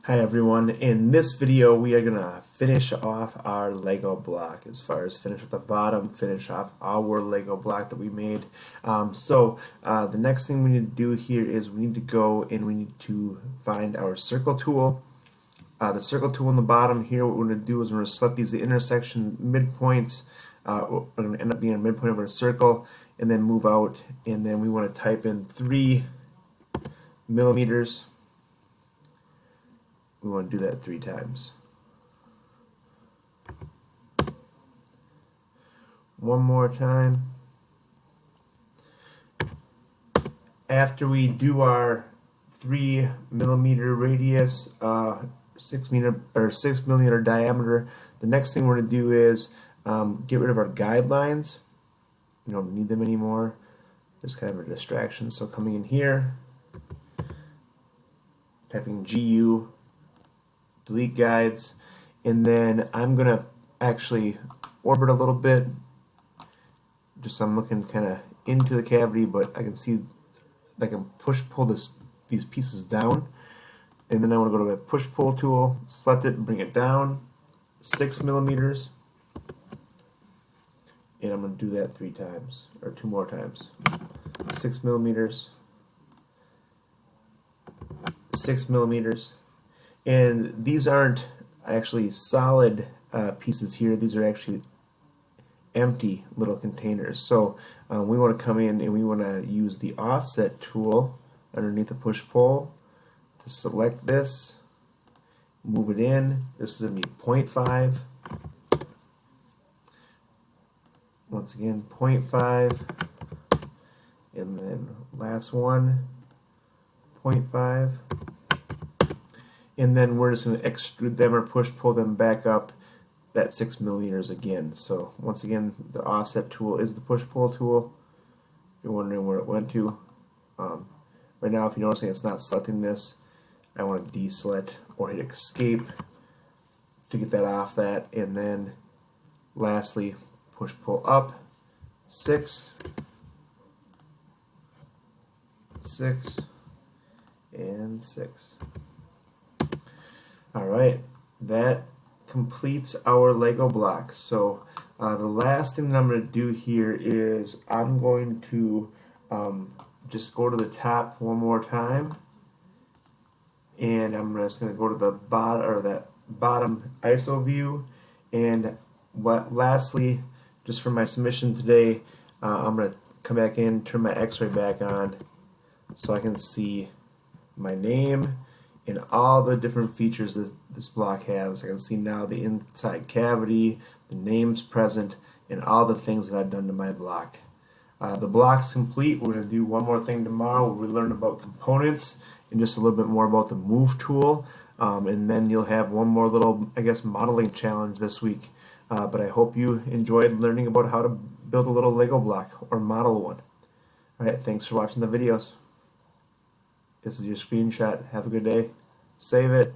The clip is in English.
Hi everyone, in this video we are going to finish off our Lego block. As far as finish at the bottom, finish off our Lego block that we made. The next thing we need to do here is we need to go and we need to find our circle tool. The circle tool on the bottom here, what we're going to do is we're going to select these intersection midpoints. We're going to end up being a midpoint of our circle and then move out, and then we want to type in 3 millimeters. We want to do that 3 times. One more time. After we do our 3 millimeter radius, 6 millimeter diameter, the next thing we're going to do is get rid of our guidelines. We don't need them anymore. Just kind of a distraction. So coming in here, typing GU, delete guides, and then I'm gonna actually orbit a little bit, just so I'm looking kind of into the cavity, but I can see I can pull these pieces down, and then I want to go to the push pull tool, select it, and bring it down 6 millimeters, and I'm going to do that 3 times, or 2 more times. 6 millimeters, 6 millimeters. And these aren't actually solid pieces here. These are actually empty little containers. So we want to come in and we want to use the offset tool underneath the push-pull to select this, move it in. This is going to be 0.5. Once again, 0.5. And then last one, 0.5. And then we're just going to extrude them or pull them back up that 6 millimeters again. So once again, the offset tool is the push-pull tool. If you're wondering where it went to, right now, if you're noticing it's not selecting this, I want to deselect or hit escape to get that off that. And then lastly, push-pull up 6, 6, and 6. Alright, that completes our Lego block. So the last thing that I'm going to do here is I'm going to just go to the top one more time, and I'm just going to go to the bottom, or that bottom ISO view, and lastly, just for my submission today, I'm going to come back in, turn my X-ray back on so I can see my name and all the different features that this block has. I can see now the inside cavity, the names present, and all the things that I've done to my block. The block's complete. We're going to do one more thing tomorrow where we learn about components and just a little bit more about the move tool, and then you'll have one more little, I guess, modeling challenge this week. But I hope you enjoyed learning about how to build a little Lego block or model one. Alright, thanks for watching the videos. This is your screenshot. Have a good day. Save it.